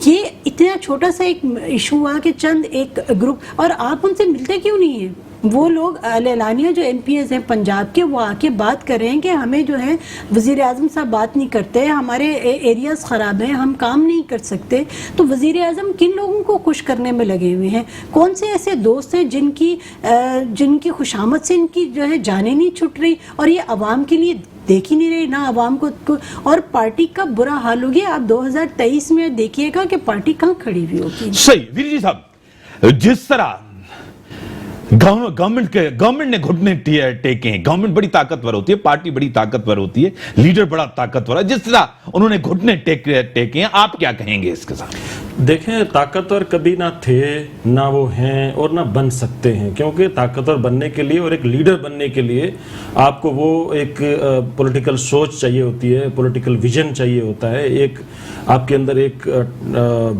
یہ اتنا چھوٹا سا ایک ایشو ہوا کہ چند ایک گروپ, اور آپ ان سے ملتے کیوں نہیں ہیں؟ وہ لوگ اعلانیہ جو ایم پی ایز ہیں پنجاب کے, وہ آ کے بات کر رہے ہیں کہ ہمیں جو ہے وزیر اعظم صاحب بات نہیں کرتے, ہمارے ایریاز خراب ہیں, ہم کام نہیں کر سکتے. تو وزیر اعظم کن لوگوں کو خوش کرنے میں لگے ہوئے ہیں؟ کون سے ایسے دوست ہیں جن کی خوشامد سے ان کی جو ہے جانیں نہیں چھٹ رہی, اور یہ عوام کے لیے دیکھ ہی نہیں رہے نہ عوام کو. اور پارٹی کا برا حال ہو گیا. آپ 2023 میں دیکھیے گا کہ پارٹی کہاں کھڑی ہوئی ہوگی. صحیح ویر جی صاحب, جس طرح گورنمنٹ نے گھٹنے ٹیکے ہیں, گورنمنٹ بڑی طاقتور ہوتی ہے, پارٹی بڑی طاقتور ہوتی ہے, لیڈر بڑا طاقتور ہے, جس طرح انہوں نے گھٹنے ٹیکے ہیں, آپ کیا کہیں گے اس کے ساتھ؟ دیکھیں, طاقتور کبھی نہ تھے, نہ وہ ہیں, اور نہ بن سکتے ہیں, کیونکہ طاقتور بننے کے لیے اور ایک لیڈر بننے کے لیے آپ کو وہ ایک پولیٹیکل سوچ چاہیے ہوتی ہے, پولیٹیکل ویژن چاہیے ہوتا ہے, ایک آپ کے اندر ایک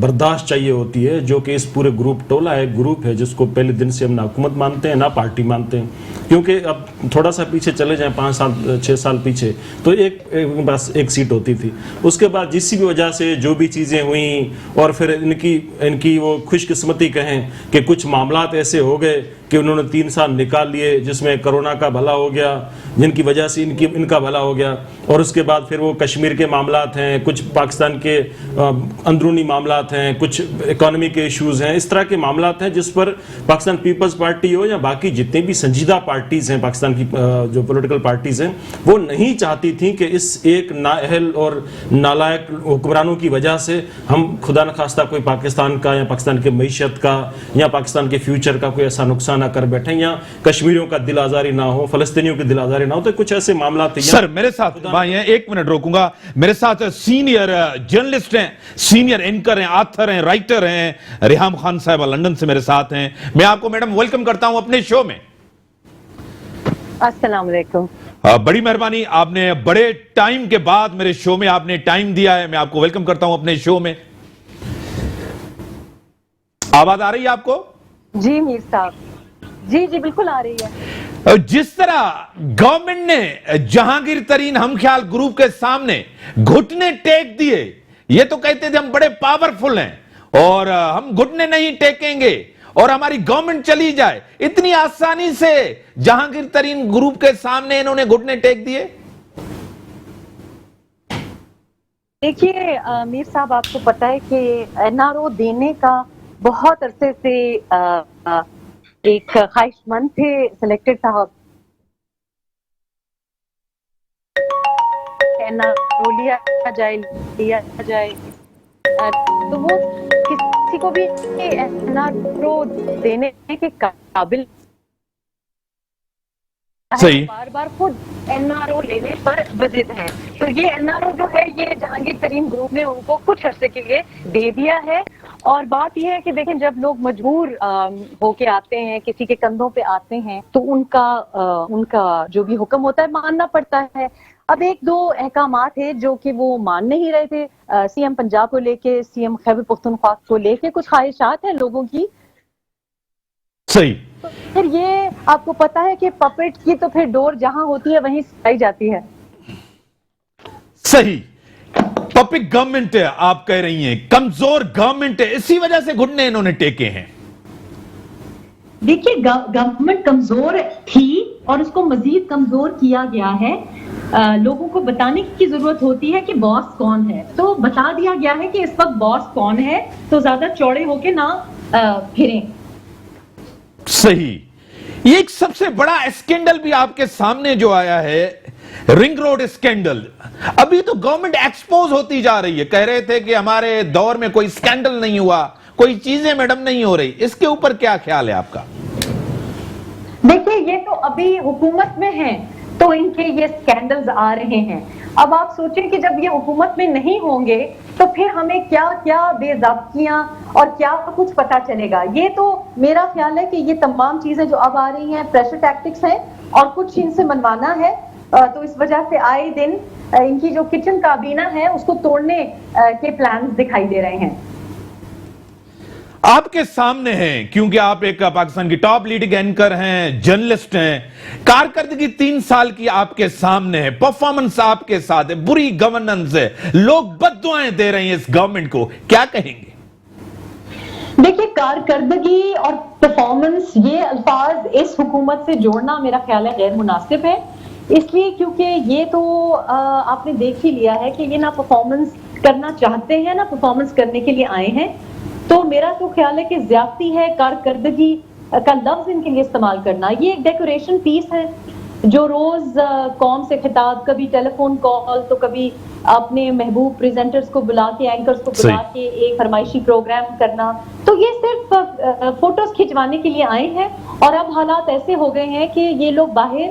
برداشت چاہیے ہوتی ہے, جو کہ اس پورے گروپ ٹولہ ہے, گروپ ہے جس کو پہلے دن سے ہم نہ حکومت مانتے ہیں نہ پارٹی مانتے ہیں. کیونکہ اب تھوڑا سا پیچھے چلے جائیں 5 سال 6 سال پیچھے, تو بس ایک سیٹ ہوتی تھی. اس کے بعد جس بھی وجہ سے جو بھی چیزیں ہوئیں, اور پھر ان کی وہ خوش قسمتی کہیں کہ کچھ معاملات ایسے ہو گئے کہ انہوں نے 3 سال نکال لیے, جس میں کرونا کا بھلا ہو گیا, جن کی وجہ سے ان کا بھلا ہو گیا. اور اس کے بعد پھر وہ کشمیر کے معاملات ہیں, کچھ پاکستان کے اندرونی معاملات ہیں, کچھ اکانومی کے ایشوز ہیں, اس طرح کے معاملات ہیں جس پر پاکستان پیپلز پارٹی ہو یا باقی جتنے بھی سنجیدہ پارٹیز ہیں, پاکستان کی جو پولیٹیکل پارٹیز ہیں, وہ نہیں چاہتی تھیں کہ اس ایک نااہل اور نالائق حکمرانوں کی وجہ سے ہم خدا نخواستہ کوئی پاکستان کا یا پاکستان کے معیشت کا یا پاکستان کے فیوچر کا کوئی ایسا نقصان نہ کر بیٹھیں, یا کشمیریوں کا دل آزاری نہ ہو, فلسطینیوں کی دل آزاری نہ ہو. تو کچھ ایسے معاملات ہیں. سر میرے ساتھ بھائی ہیں, 1 منٹ روکوں گا, میرے ساتھ سینئر جرنلسٹ ہیں, سینئر اینکر ہیں, آتھر ہیں, رائٹر ہیں, ریحام خان صاحبہ لندن سے میرے ساتھ ہیں. میں آپ کو میڈم ویلکم کرتا ہوں اپنے شو میں. السلام علیکم. بڑی مہربانی, آپ نے بڑے ٹائم کے بعد میرے شو میں آپ نے ٹائم دیا ہے, میں آپ کو ویلکم کرتا ہوں اپنے شو میں. آواز آ رہی ہے آپ کو؟ جی میر صاحب, جی بالکل آ رہی ہے. جس طرح گورنمنٹ نے جہانگیر ترین ہم خیال گروپ کے سامنے گھٹنے ٹیک دیے, یہ تو کہتے تھے ہم بڑے پاورفل ہیں اور ہم گھٹنے نہیں ٹیکیں گے اور ہماری گورنمنٹ چلی جائے, اتنی آسانی سے جہانگیر ترین گروپ کے سامنے انہوں نے گھٹنے ٹیک دیے. دیکھیے میر صاحب, آپ کو پتا ہے کہ این آر او دینے کا بہت عرصے سے ایک خواہش مند تھے سلیکٹڈ صاحب, این آر او لیا جائے, تو وہ کسی کو بھی این آر او دینے کے قابل بار بار خود این آر او لینے پر وزد ہے. تو یہ این آر او جو ہے یہ جہانگیر ترین گروپ نے ان کو کچھ عرصے کے لیے دے دیا ہے. اور بات یہ ہے کہ دیکھیں, جب لوگ مجبور ہو کے آتے ہیں, کسی کے کندھوں پہ آتے ہیں, تو ان کا جو بھی حکم ہوتا ہے ماننا پڑتا ہے. اب 1-2 احکامات ہیں جو کہ وہ مان نہیں رہے تھے, سی ایم پنجاب کو لے کے, سی ایم خیبر پختونخوا کو لے کے کچھ خواہشات ہیں لوگوں کی. صحیح. پھر یہ آپ کو پتا ہے کہ پپٹ کی تو پھر ڈور جہاں ہوتی ہے وہیں سلائی جاتی ہے. صحیح. پپٹ گورنمنٹ ہے آپ کہہ رہی ہیں, کمزور گورنمنٹ ہے, اسی وجہ سے گھٹنے انہوں نے ٹیکے ہیں. دیکھیے گورنمنٹ کمزور تھی اور اس کو مزید کمزور کیا گیا ہے. لوگوں کو بتانے کی ضرورت ہوتی ہے کہ باس کون ہے, تو بتا دیا گیا ہے کہ اس وقت باس کون ہے, تو زیادہ چوڑے ہو کے نہ پھریں. صحیح. یہ ایک سب سے بڑا اسکینڈل بھی آپ کے سامنے جو آیا ہے, رنگ روڈ اسکینڈل. ابھی تو گورنمنٹ ایکسپوز ہوتی جا رہی ہے, کہہ رہے تھے کہ ہمارے دور میں کوئی اسکینڈل نہیں ہوا, کوئی چیزیں میڈم نہیں ہو رہی. اس کے اوپر کیا خیال ہے آپ کا؟ دیکھیں, یہ تو ابھی حکومت میں ہیں تو ان کے یہ اسکینڈلز آ رہے ہیں. اب آپ سوچیں کہ جب یہ حکومت میں نہیں ہوں گے تو پھر ہمیں کیا کیا بے ضابطگیاں اور کیا کچھ پتا چلے گا. یہ تو میرا خیال ہے کہ یہ تمام چیزیں جو اب آ رہی ہیں پریشر ٹیکٹکس ہیں اور کچھ ان سے منوانا ہے. تو اس وجہ سے آئے دن ان کی جو کچن کابینہ ہے اس کو توڑنے کے پلانز دکھائی دے رہے ہیں. آپ کے سامنے ہیں کیونکہ آپ ایک پاکستان کی ٹاپ لیڈنگ اینکر ہیں, جرنلسٹ ہیں, کارکردگی 3 سال کی آپ کے سامنے ہے, پرفارمنس آپ کے ساتھ ہے, بری گورننس ہے, لوگ بد دعائیں دے رہے ہیں اس گورنمنٹ کو, کیا کہیں گے؟ دیکھیے کارکردگی اور پرفارمنس یہ الفاظ اس حکومت سے جوڑنا میرا خیال ہے غیر مناسب ہے, اس لیے کیونکہ یہ تو آپ نے دیکھ ہی لیا ہے کہ یہ نہ پرفارمنس کرنا چاہتے ہیں نہ پرفارمنس کرنے کے لیے آئے ہیں. تو میرا تو خیال ہے کہ زیادتی ہے کارکردگی کا لفظ ان کے لیے استعمال کرنا. یہ ایک ڈیکوریشن پیس ہے جو روز قوم سے خطاب, کبھی ٹیلی فون کال تو کبھی اپنے محبوب پریزنٹرز کو بلا کے, اینکرز کو بلا کے ایک فرمائشی پروگرام کرنا. تو یہ صرف فوٹوز کھنچوانے کے لیے آئے ہیں, اور اب حالات ایسے ہو گئے ہیں کہ یہ لوگ باہر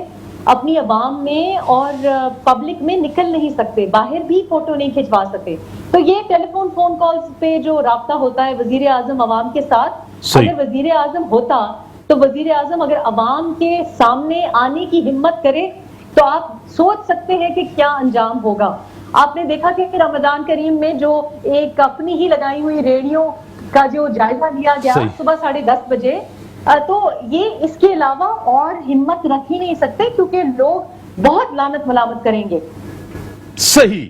اپنی عوام میں اور پبلک میں نکل نہیں سکتے, باہر بھی فوٹو نہیں کھنچوا سکتے. تو یہ ٹیلی فون کالز پہ جو رابطہ ہوتا ہے وزیر اعظم عوام کے ساتھ, اگر وزیر اعظم ہوتا تو وزیر اعظم اگر عوام کے سامنے آنے کی ہمت کرے تو آپ سوچ سکتے ہیں کہ کیا انجام ہوگا. آپ نے دیکھا کہ رمضان کریم میں جو ایک اپنی ہی لگائی ہوئی ریڈیو کا جو جائزہ لیا گیا صبح 10:30 بجے, تو یہ اس کے علاوہ اور ہمت رکھ ہی نہیں سکتے کیونکہ لوگ بہت لعنت ملامت کریں گے. صحیح.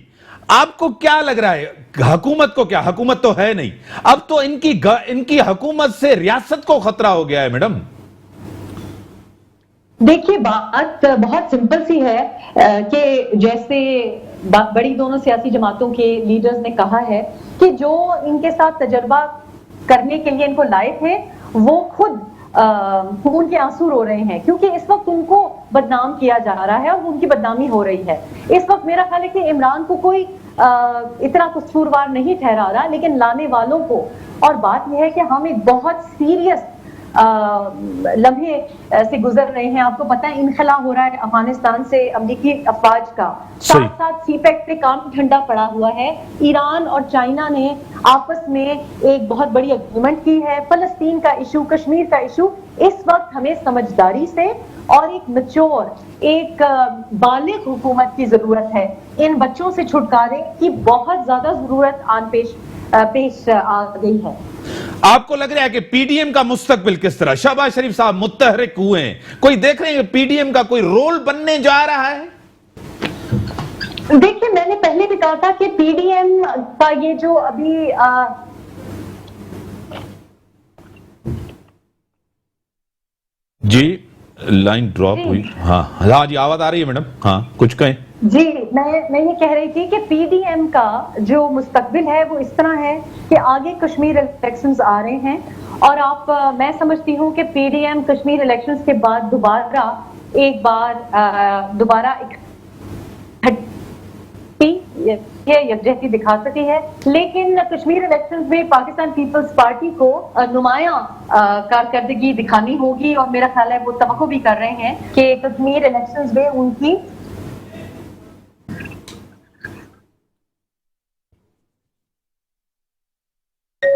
آپ کو کیا لگ رہا ہے حکومت کو, کیا حکومت تو ہے نہیں, اب تو ان کی حکومت سے ریاست کو خطرہ ہو گیا ہے میڈم؟ دیکھیے بات بہت سمپل سی ہے کہ جیسے بڑی دونوں سیاسی جماعتوں کے لیڈرز نے کہا ہے کہ جو ان کے ساتھ تجربہ کرنے کے لیے ان کو لائے تھے وہ خود خون کے آنسو رو رہے ہیں, کیونکہ اس وقت ان کو بدنام کیا جا رہا ہے اور ان کی بدنامی ہو رہی ہے. اس وقت میرا خیال ہے کہ عمران کو کوئی اتنا قصوروار نہیں ٹھہرا رہا, لیکن لانے والوں کو. اور بات یہ ہے کہ ہم ایک بہت سیریس لمحے سے گزر رہے ہیں. آپ کو پتہ ہے انخلا ہو رہا ہے افغانستان سے امریکی افواج کا, ساتھ ساتھ سی پیک پہ کام ٹھنڈا پڑا ہوا ہے. ایران اور چائنا نے آپس میں ایک بہت بڑی اگریمنٹ کی ہے. فلسطین کا ایشو, کشمیر کا ایشو, اس وقت ہمیں سمجھداری سے اور ایک میچور, ایک بالغ حکومت کی ضرورت ہے. ان بچوں سے چھٹکارے کی بہت زیادہ ضرورت پیش آ گئی ہے. آپ کو لگ رہا ہے کہ پی ڈی ایم کا مستقبل کس طرح؟ شہباز شریف صاحب متحرک ہوئے ہیں, کوئی دیکھ رہے ہیں کہ پی ڈی ایم کا کوئی رول بننے جا رہا ہے؟ دیکھیے میں نے پہلے بھی کہا تھا کہ پی ڈی ایم کا یہ جو ابھی جی لائن ڈراپ ہوئی. ہاں جی آواز آ رہی ہے میڈم, ہاں کچھ کہیں. جی میں یہ کہہ رہی تھی کہ پی ڈی ایم کا جو مستقبل ہے وہ اس طرح ہے کہ آگے کشمیر الیکشنز آ رہے ہیں, اور میں سمجھتی ہوں کہ P D P Kashmir elections کے بعد دوبارہ یکجہتی دکھا سکتی ہے. لیکن کشمیر الیکشنز میں پاکستان پیپلز پارٹی کو نمایاں کارکردگی دکھانی ہوگی, اور میرا خیال ہے وہ توقع بھی کر رہے ہیں کہ کشمیر الیکشنز میں ان کی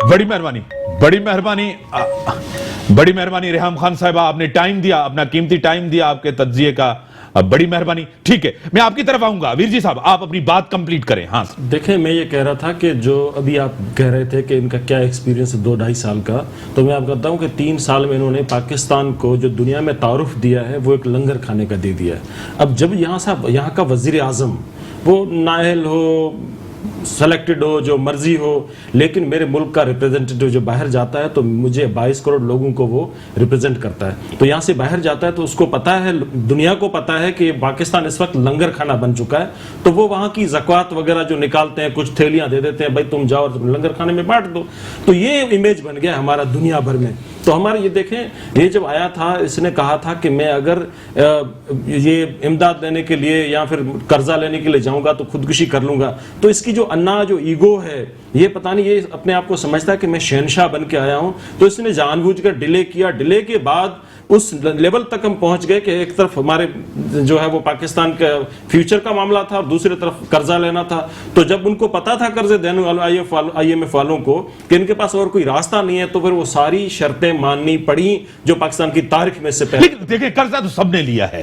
بڑی مہربانی ریحام خان صاحبہ, آپ نے ٹائم دیا, اپنا قیمتی ٹائم دیا آپ کے تجزیے کا, بڑی مہربانی. ٹھیک ہے, میں آپ کی طرف آؤں گا. ویر جی صاحب آپ اپنی بات کمپلیٹ کریں. ہاں دیکھیں, میں یہ کہہ رہا تھا کہ جو ابھی آپ کہہ رہے تھے کہ ان کا کیا ایکسپیرینس 2-2.5 سال کا, تو میں آپ کہتا ہوں کہ 3 سال میں انہوں نے پاکستان کو جو دنیا میں تعارف دیا ہے وہ ایک لنگر کھانے کا دے دیا ہے. اب جب یہاں کا وزیر اعظم وہ نااہل ہو, سلیکٹڈ ہو, جو مرضی ہو, لیکن میرے ملک کا ریپریزنٹیٹیو جو باہر جاتا ہے تو مجھے 22 کروڑ لوگوں کو وہ ریپریزنٹ کرتا ہے. تو یہاں سے باہر جاتا ہے تو اس کو پتا ہے, دنیا کو پتا ہے کہ پاکستان اس وقت لنگر کھانا بن چکا ہے. تو وہ وہاں کی زکوات وغیرہ جو نکالتے ہیں, کچھ تھیلیاں دے دیتے ہیں, بھائی تم جاؤ اور لنگر کھانے میں بانٹ دو. تو یہ امیج بن گیا ہمارا دنیا بھر میں. تو ہمارے یہ دیکھیں, یہ جب آیا تھا اس نے کہا تھا کہ میں اگر یہ امداد لینے کے لیے یا پھر قرضہ لینے کے لیے جاؤں گا تو خودکشی کر لوں گا. تو اس کی جو جو ایگو ہے, یہ پتہ نہیں, یہ اپنے آپ کو سمجھتا ہے کہ میں شہنشاہ بن کے آیا ہوں. تو اس نے جان بوجھ کر ڈیلے کیا. ڈیلے کے بعد اس لیول تک ہم پہنچ گئے کہ ایک طرف ہمارے جو ہے وہ پاکستان کا فیوچر کا معاملہ تھا اور دوسری طرف قرضہ لینا تھا. تو جب ان کو پتا تھا قرضے دینے والوں آئی ایم ایف والوں کو کہ ان کے پاس اور کوئی راستہ نہیں ہے, تو پھر وہ ساری شرطیں ماننی پڑی جو پاکستان کی تاریخ میں سے پہلے. لیکن دیکھیں قرضہ تو سب نے لیا ہے,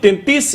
33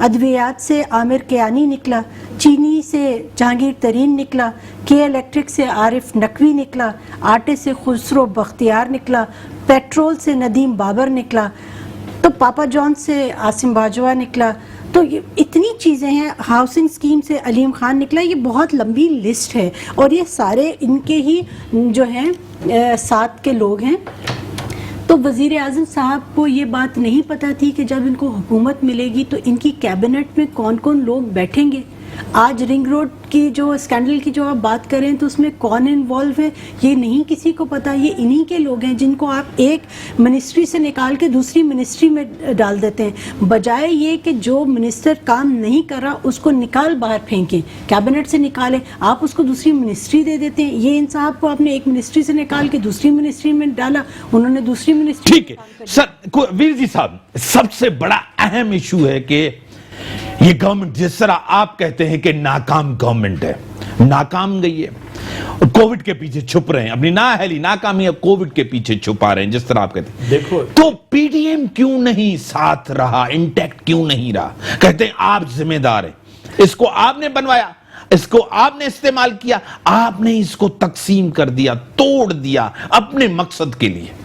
ادویات سے عامر کیانی نکلا، چینی سے جہانگیر ترین نکلا، کے الیکٹرک سے عارف نقوی نکلا، آٹے سے خسرو بختیار نکلا، پیٹرول سے ندیم بابر نکلا، تو پاپا جان سے عاصم باجوہ نکلا. تو یہ اتنی چیزیں ہیں. ہاؤسنگ اسکیم سے علیم خان نکلا. یہ بہت لمبی لسٹ ہے اور یہ سارے ان کے ہی جو ہیں ساتھ کے لوگ ہیں. تو وزیر اعظم صاحب کو یہ بات نہیں پتہ تھی کہ جب ان کو حکومت ملے گی تو ان کی کیبنٹ میں کون کون لوگ بیٹھیں گے. آج رنگ روڈ کی جو اسکینڈل کی جو آپ بات کریں تو اس میں کون انوالو ہے یہ نہیں کسی کو پتا. یہ انہی کے لوگ ہیں جن کو آپ ایک منسٹری سے نکال کے دوسری منسٹری میں ڈال دیتے ہیں، بجائے یہ کہ جو منسٹر کام نہیں کر رہا اس کو نکال باہر پھینکیں، کیبنٹ سے نکالیں، آپ اس کو دوسری منسٹری دے دیتے ہیں. یہ ان صاحب کو آپ نے ایک منسٹری سے نکال کے دوسری منسٹری میں ڈالا، انہوں نے دوسری منسٹری. ٹھیک ہے سر. ویر جی صاحب، سب سے بڑا اہم ایشو ہے کہ یہ گورنمنٹ جس طرح آپ کہتے ہیں کہ ناکام گورنمنٹ ہے، ناکام گئی ہے اور کووڈ کے پیچھے چھپ رہے ہیں، اپنی نااہلی ناکامی اب کووڈ کے پیچھے چھپا رہے ہیں جس طرح آپ کہتے ہیں. دیکھو تو پی ڈی ایم کیوں نہیں ساتھ رہا، انٹیکٹ کیوں نہیں رہا؟ کہتے ہیں آپ ذمہ دار ہیں، اس کو آپ نے بنوایا، اس کو آپ نے استعمال کیا، آپ نے اس کو تقسیم کر دیا، توڑ دیا اپنے مقصد کے لیے.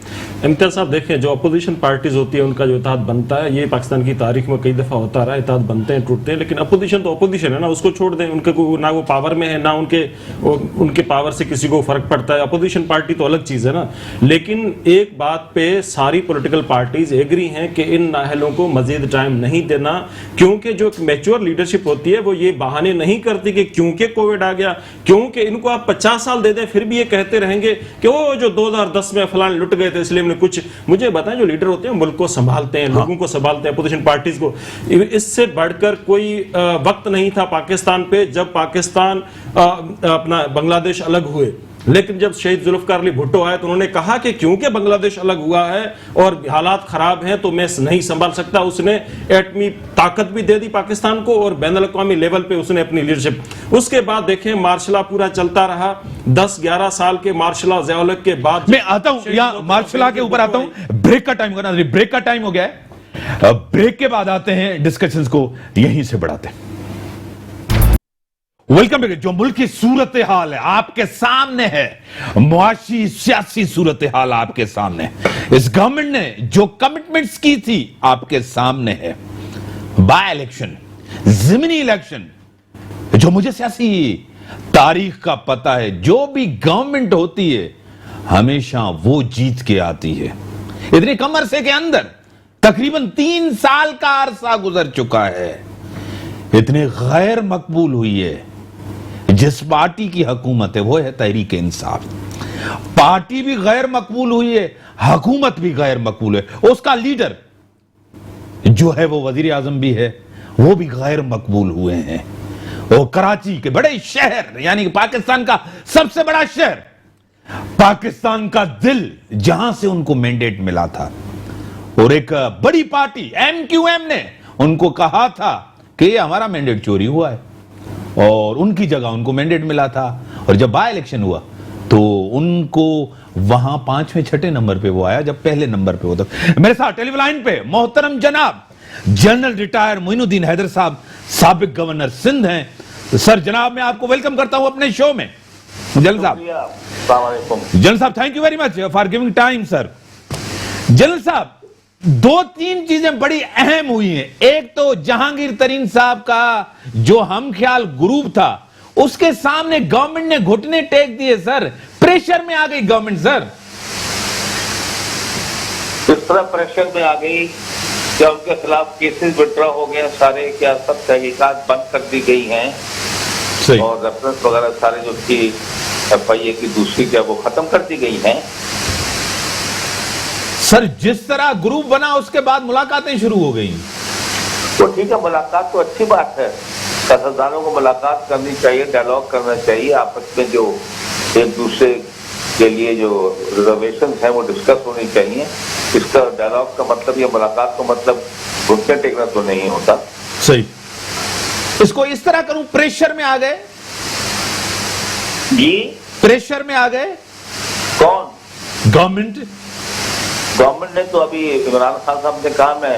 امتیاز صاحب دیکھیں، جو اپوزیشن پارٹیز ہوتی ہے ان کا جو اتحاد بنتا ہے، یہ پاکستان کی تاریخ میں کئی دفعہ ہوتا رہا، اتحاد بنتے ہیں ٹوٹتے ہیں، لیکن اپوزیشن تو اپوزیشن ہے نا، اس کو چھوڑ دیں. ان کے نہ وہ پاور میں ہے، نہ ان کے پاور سے کسی کو فرق پڑتا ہے. اپوزیشن پارٹی تو الگ چیز ہے نا. لیکن ایک بات پہ ساری پولیٹیکل پارٹیز ایگری ہیں کہ ان نااہلوں کو مزید ٹائم نہیں دینا، کیونکہ جو میچور لیڈرشپ ہوتی ہے وہ یہ بہانے نہیں کرتی کہ کیونکہ کووڈ آ گیا، کیونکہ ان کو آپ 50 سال دے دیں پھر بھی یہ کہتے رہیں گے کہ وہ جو 2010 میں فلان لٹ گئے تھے اس لیے ہم نے کچھ. مجھے بتائیں، جو لیڈر ہوتے ہیں ملک کو سنبھالتے ہیں، لوگوں کو سنبھالتے ہیں، اپوزیشن پارٹیز کو، اس سے بڑھ کر کوئی وقت نہیں تھا پاکستان پہ جب پاکستان اپنا بنگلہ دیش الگ ہوئے. لیکن جب شہید ذوالفقار علی بھٹو آئے تو انہوں نے کہا کہ کیونکہ بنگلہ دیش الگ ہوا ہے اور حالات خراب ہیں تو میں نہیں سنبھال سکتا. اس نے ایٹمی طاقت بھی دے دی پاکستان کو اور بین الاقوامی لیول پہ اس نے اپنی لیڈرشپ. اس کے بعد دیکھیں مارشل لا پورا چلتا رہا، 10-11 سال کے مارشل لا ضیاء الحق کے بعد. میں آتا ہوں یہاں مارشل لا کے اوپر آتا ہوں. بریک کا ٹائم ہوگا نا، بریک کا ٹائم ہو گیا ہے. بریک کے بعد آتے ہیں، ڈسکشنز کو یہیں سے بڑھاتے ہیں. Welcome back. جو ملک کی صورتحال ہے آپ کے سامنے ہے، معاشی سیاسی صورتحال آپ کے سامنے ہے. اس گورنمنٹ نے جو کمٹمنٹس کی تھی آپ کے سامنے ہے. بائی الیکشن، ضمنی الیکشن، جو مجھے سیاسی تاریخ کا پتہ ہے، جو بھی گورنمنٹ ہوتی ہے ہمیشہ وہ جیت کے آتی ہے. اتنے کم عرصے کے اندر تقریباً 3 سال کا عرصہ گزر چکا ہے، اتنے غیر مقبول ہوئی ہے. جس پارٹی کی حکومت ہے وہ ہے تحریک انصاف. پارٹی بھی غیر مقبول ہوئی ہے، حکومت بھی غیر مقبول ہے. اس کا لیڈر جو ہے وہ وزیر اعظم بھی ہے، وہ بھی غیر مقبول ہوئے ہیں. وہ کراچی کے بڑے شہر، یعنی کہ پاکستان کا سب سے بڑا شہر، پاکستان کا دل، جہاں سے ان کو مینڈیٹ ملا تھا، اور ایک بڑی پارٹی ایم کیو ایم نے ان کو کہا تھا کہ یہ ہمارا مینڈیٹ چوری ہوا ہے، اور ان کی جگہ ان کو مینڈیٹ ملا تھا. اور جب بائی الیکشن ہوا تو ان کو وہاں 5ویں 6 نمبر پہ وہ آیا جب پہلے نمبر پہ ہوتا. میرے ساتھ ٹیلی لائن پہ محترم جناب جنرل ریٹائر معین الدین حیدر صاحب، سابق گورنر سندھ ہیں. سر جناب میں آپ کو ویلکم کرتا ہوں اپنے شو میں. جنرل صاحب، السلام علیکم. جنرل صاحب thank you very much for giving time. Sir general صاحب، 2-3 چیزیں بڑی اہم ہوئی ہیں. ایک تو جہانگیر ترین صاحب کا جو ہم خیال گروپ تھا اس کے سامنے گورنمنٹ نے گھٹنے ٹیک دیے. سر پریشر میں آ گئی گورنمنٹ. سر اس طرح پریشر میں آ گئی کہ ان کے خلاف کیسز وڈرا ہو گئے سارے، کیا سب تحقیقات بند کر دی گئی ہیں اور ریفرنس وغیرہ سارے جو تھی ایف آئی اے کی دوسری کیا وہ ختم کر دی گئی ہیں. سر جس طرح گروپ بنا اس کے بعد ملاقاتیں شروع ہو گئی. تو ٹھیک ہے، ملاقات تو اچھی بات ہے، سیاستدانوں کو ملاقات کرنی چاہیے، ڈائلاگ کرنا چاہیے، آپس میں جو ایک دوسرے کے لیے جو ریزرویشنز ہیں وہ ڈسکس ہونی چاہیے. اس کا ڈائلاگ کا مطلب یا ملاقات کا مطلب گھٹنے ٹیکنا تو نہیں ہوتا. صحیح. اس کو اس طرح کروں، پریشر میں آ گئے. جی پریشر میں آ گئے کون؟ گورنمنٹ نے تو ابھی عمران خان صاحب نے کہا میں